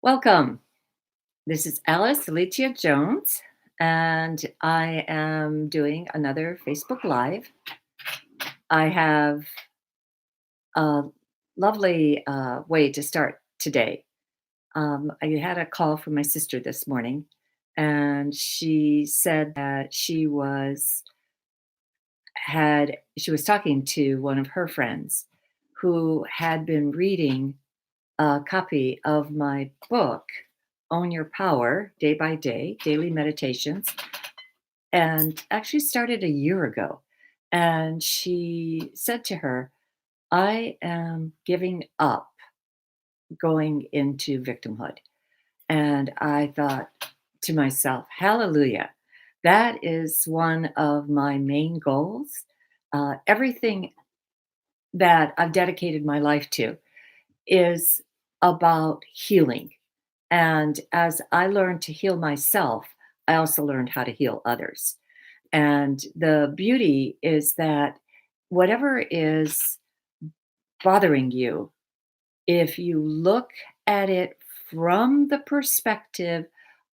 Welcome. This is Alice Alicia Jones, and I am doing another Facebook Live. I have a lovely way to start today. I had a call from my sister this morning, and she said that she was talking to one of her friends who had been reading a copy of my book, Own Your Power Day by Day Daily Meditations, and actually started a year ago. And she said to her, I am giving up going into victimhood. And I thought to myself, hallelujah, that is one of my main goals. Everything that I've dedicated my life to is about healing. And as I learned to heal myself, I also learned how to heal others. And the beauty is that whatever is bothering you, if you look at it from the perspective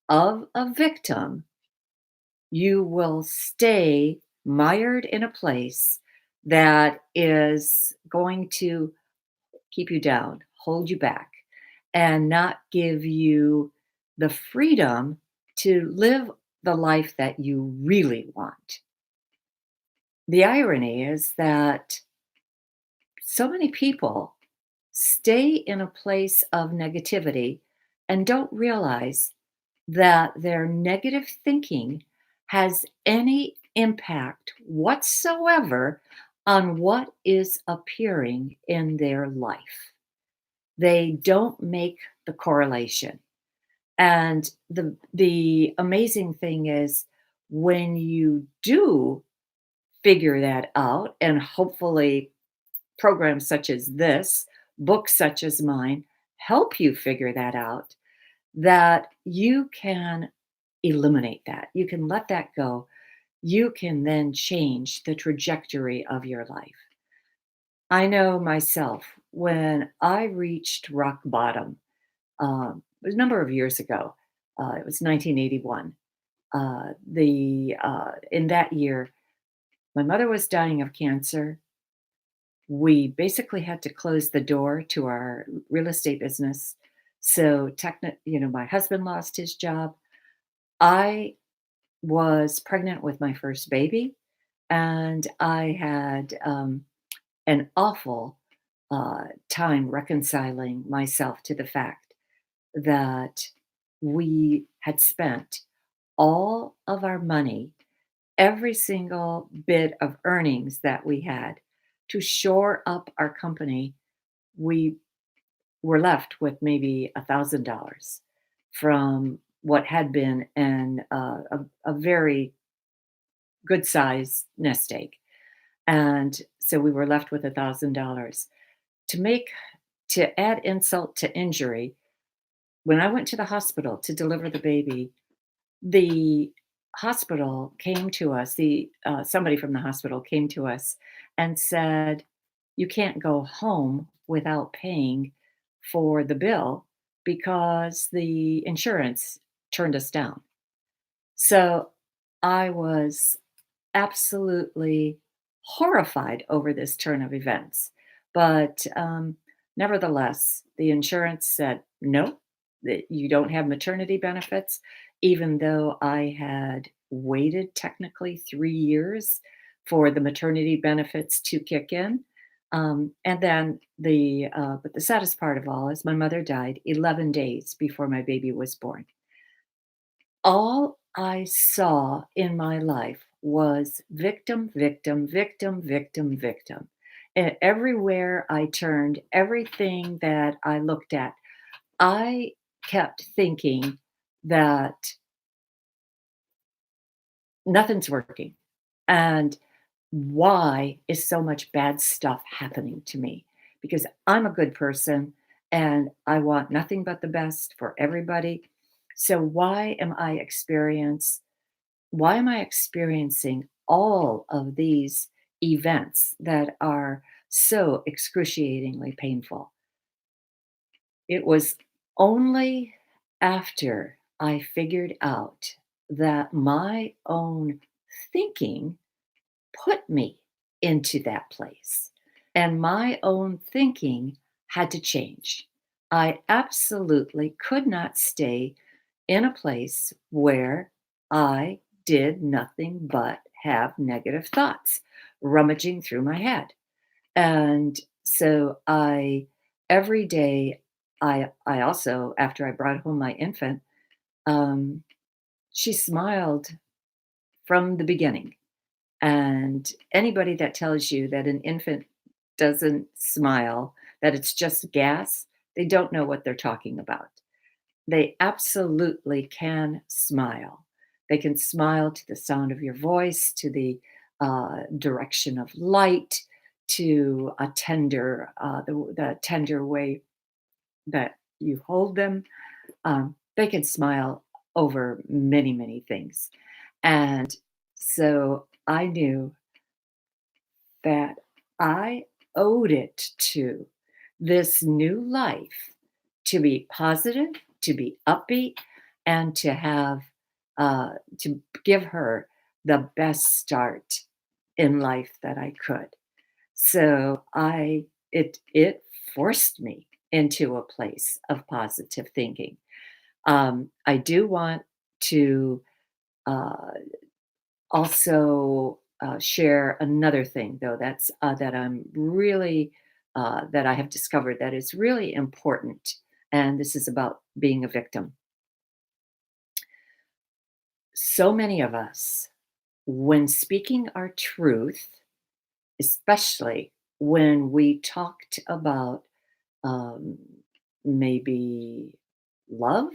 of a victim, you will stay mired in a place that is going to keep you down, hold you back, and not give you the freedom to live the life that you really want. The irony is that so many people stay in a place of negativity and don't realize that their negative thinking has any impact whatsoever on what is appearing in their life. They don't make the correlation. And the amazing thing is when you do figure that out, and hopefully programs such as this, books such as mine help you figure that out, that you can eliminate that. You can let that go. You can then change the trajectory of your life. I know myself when I reached rock bottom, it was a number of years ago. It was 1981. The In that year, my mother was dying of cancer. We basically had to close the door to our real estate business. So, my husband lost his job. I was pregnant with my first baby, and I had an awful time reconciling myself to the fact that we had spent all of our money, every single bit of earnings that we had to shore up our company. We were left with maybe $1,000 from what had been a very good size nest egg. And so we were left with $1,000. To make to add insult to injury, when I went to the hospital to deliver the baby, the hospital came to us, the somebody from the hospital came to us and said, "You can't go home without paying for the bill because the insurance turned us down." So I was absolutely horrified over this turn of events. But nevertheless, the insurance said, no, that you don't have maternity benefits, even though I had waited technically 3 years for the maternity benefits to kick in. And then but the saddest part of all is my mother died 11 days before my baby was born. All I saw in my life was victim, victim, victim, victim, victim. And everywhere I turned, everything that I looked at, I kept thinking that nothing's working. And why is so much bad stuff happening to me? Because I'm a good person and I want nothing but the best for everybody. So why am I experiencing all of these events that are so excruciatingly painful? It was only after I figured out that my own thinking put me into that place. And my own thinking had to change. I absolutely could not stay in a place where I did nothing but have negative thoughts rummaging through my head. And so every day, I also, after I brought home my infant, um, she smiled from the beginning. And anybody that tells you that an infant doesn't smile, that it's just gas, they don't know what they're talking about. They absolutely can smile. They can smile to the sound of your voice, to the direction of light, to a tender, the tender way that you hold them. They can smile over many, many things. And so I knew that I owed it to this new life to be positive, to be upbeat, and to give her the best start in life that I could. So it forced me into a place of positive thinking. I do want to uh, also share another thing, though, that I'm really that I have discovered that is really important, and this is about being a victim. So many of us, when speaking our truth, especially when we talked about um, maybe love,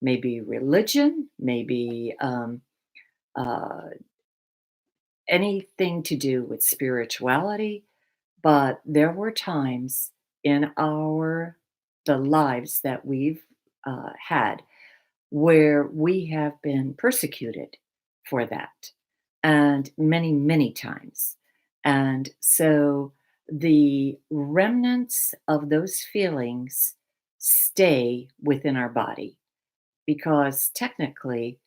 maybe religion, maybe uh, anything to do with spirituality, but there were times in the lives that we've had where we have been persecuted for that, and many, many times. And so the remnants of those feelings stay within our body because technically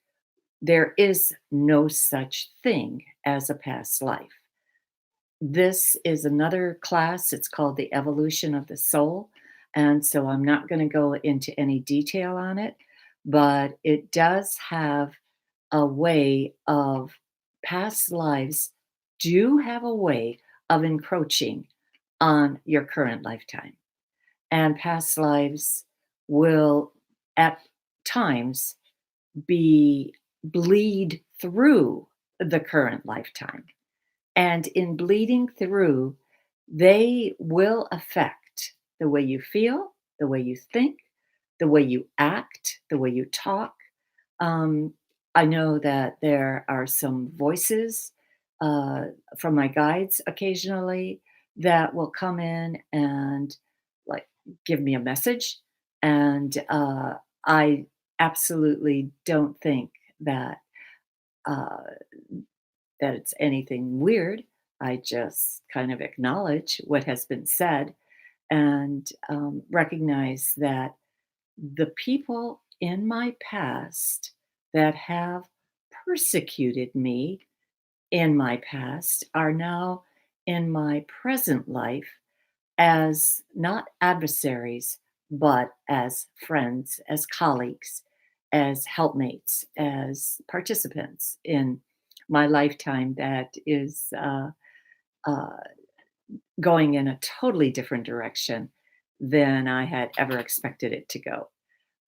there is no such thing as a past life. This is another class. It's called The Evolution of the Soul. And so I'm not going to go into any detail on it, but it does have a way of past lives do have a way of encroaching on your current lifetime. And past lives will at times be bleed through the current lifetime. And in bleeding through, they will affect the way you feel, the way you think, the way you act, the way you talk. Um, I know that there are some voices uh, from my guides occasionally that will come in and like give me a message. And I absolutely don't think that. Uh, that it's anything weird. I just kind of acknowledge what has been said and recognize that the people in my past that have persecuted me in my past are now in my present life as not adversaries, but as friends, as colleagues, as helpmates, as participants in my lifetime that is uh, going in a totally different direction than I had ever expected it to go.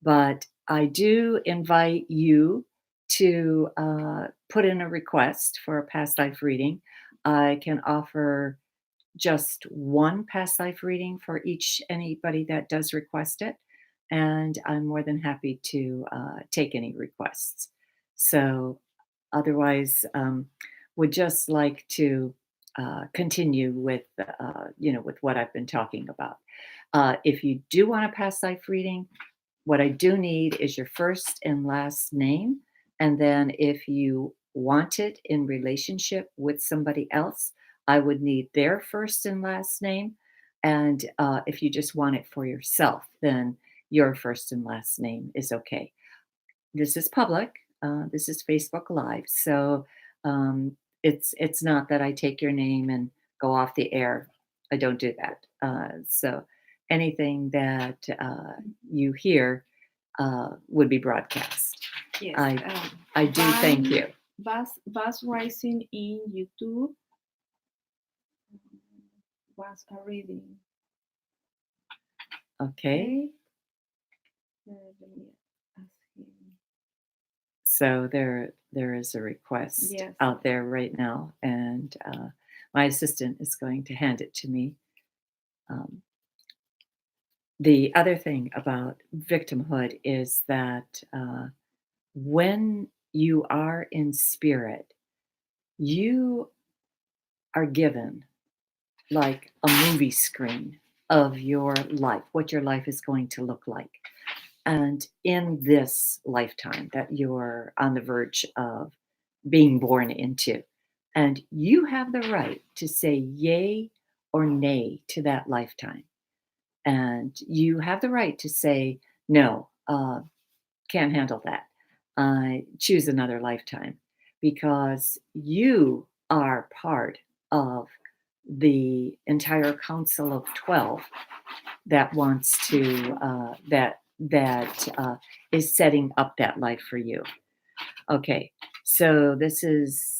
But I do invite you to put in a request for a past life reading. I can offer just one past life reading for each anybody that does request it, and I'm more than happy to take any requests. So, otherwise, would just like to continue with with what I've been talking about. If you do want a past life reading, what I do need is your first and last name. And then if you want it in relationship with somebody else, I would need their first and last name. And if you just want it for yourself, then your first and last name is okay. This is public. This is Facebook Live, so it's not that I take your name and go off the air. I don't do that. So anything that you hear would be broadcast. Yes. I do thank you. Buzz Rising in YouTube was a reading. Okay. Let me ask him. So there is a request Yes. out there right now, and my assistant is going to hand it to me. Um, the other thing about victimhood is that when you are in spirit, you are given like a movie screen of your life, what your life is going to look like. And in this lifetime that you're on the verge of being born into, and you have the right to say yay or nay to that lifetime. And you have the right to say, no, can't handle that. I choose another lifetime because you are part of the entire council of 12 that wants to that is setting up that life for you. Okay, so this is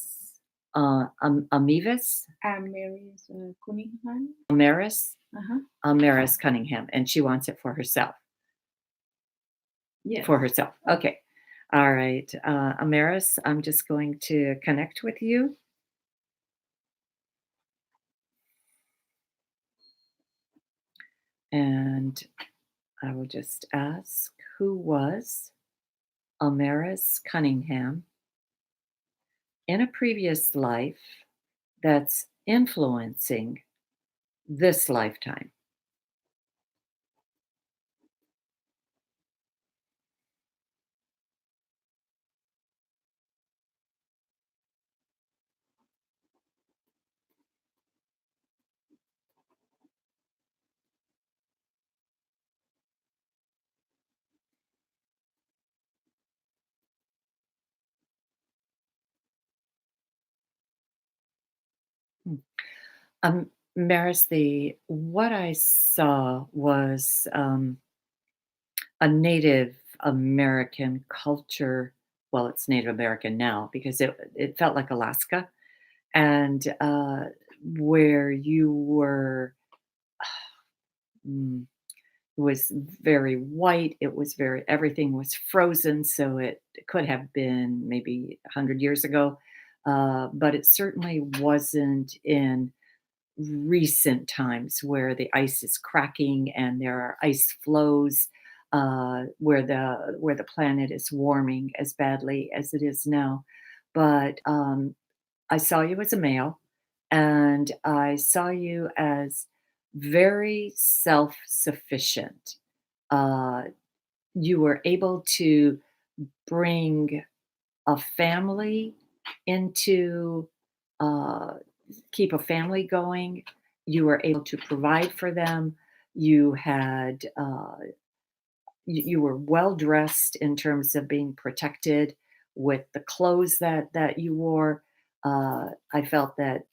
Amivis Mary's Cunningham. Amaris Uh-huh. Amaris Cunningham, and she wants it for herself. Yes. For herself. Okay. All right. Amaris, I'm just going to connect with you. And I will just ask who was Amaris Cunningham in a previous life that's influencing this lifetime? Hmm. Maris, the what I saw was a Native American culture. Well, it's Native American now because it felt like Alaska, and where you were mm, it was very white. It was very everything was frozen, so it could have been maybe 100 years ago, but it certainly wasn't in recent times where the ice is cracking and there are ice flows, where the planet is warming as badly as it is now. But I saw you as a male, and I saw you as very self-sufficient. Uh, you were able to bring a family into uh, keep a family going. You were able to provide for them. You had you were well dressed in terms of being protected with the clothes that you wore. I felt that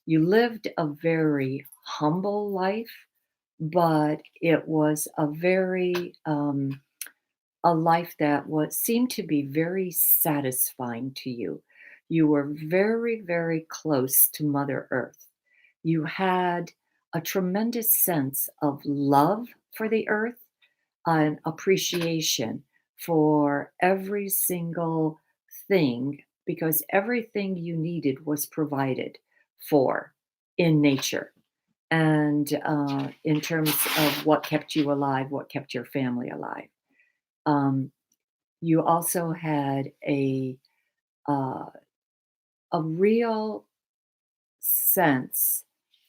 you lived a very humble life, but it was a life that was seemed to be very satisfying to you. You were very, very close to Mother Earth. You had a tremendous sense of love for the earth, an appreciation for every single thing because everything you needed was provided for in nature. And in terms of what kept you alive, what kept your family alive. Um, you also had uh, a real sense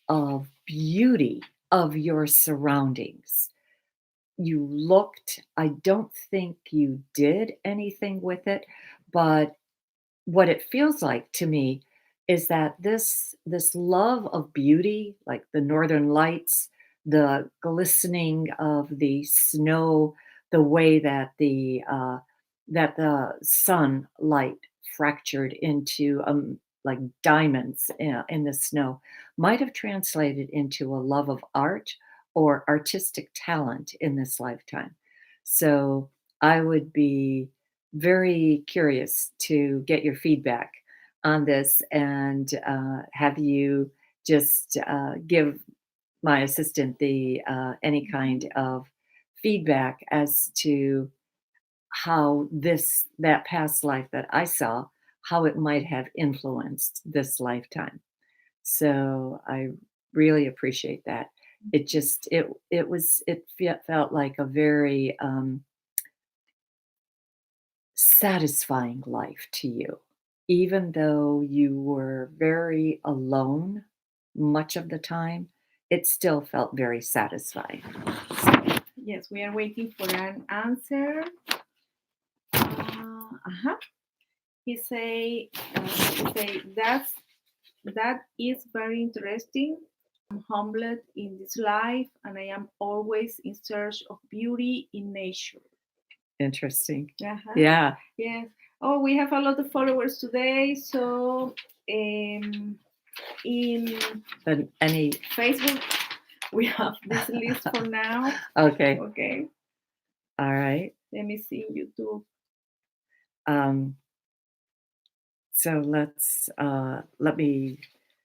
of beauty of your surroundings. You looked, I don't think you did anything with it, but what it feels like to me is that this love of beauty, like the northern lights, the glistening of the snow, the way that the sunlight fractured into like diamonds in the snow might have translated into a love of art or artistic talent in this lifetime. So I would be very curious to get your feedback on this and have you just give my assistant the any kind of feedback as to how that past life that I saw, how it might have influenced this lifetime. So I really appreciate that. It just felt like a very satisfying life to you, even though you were very alone much of the time. It still felt very satisfying. Yes, we are waiting for an answer. Uh-huh. He say that is very interesting. I'm humbled in this life, and I am always in search of beauty in nature. Interesting. Uh-huh. Yeah. Yes. Oh, we have a lot of followers today. So, in But any Facebook, we have this list for now. okay. Okay. All right. Let me see YouTube. So let me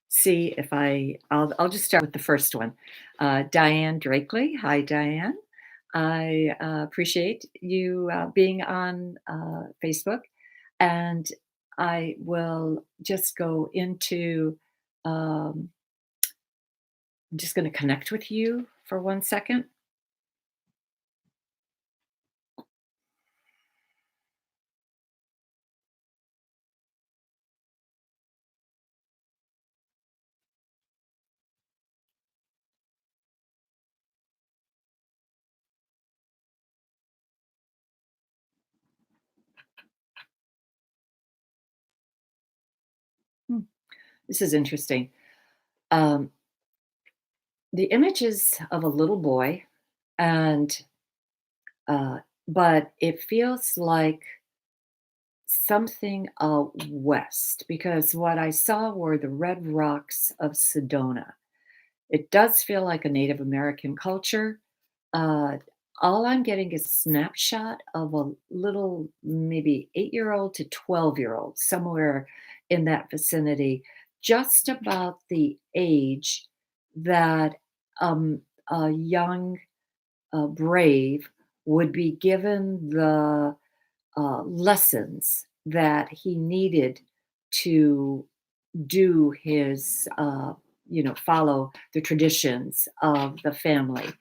see if I'll just start with the first one. Diane Drakely. Hi, Diane. I appreciate you being on Facebook, and I will just go into. Um, I'm just going to connect with you for 1 second. Hmm, this is interesting. Um, the image is of a little boy, and but it feels like something out west because what I saw were the red rocks of Sedona. It does feel like a Native American culture. Uh, all I'm getting is a snapshot of a little, maybe 8-year-old to 12-year-old, somewhere in that vicinity, just about the age that a young brave would be given the lessons that he needed to do his, follow the traditions of the family.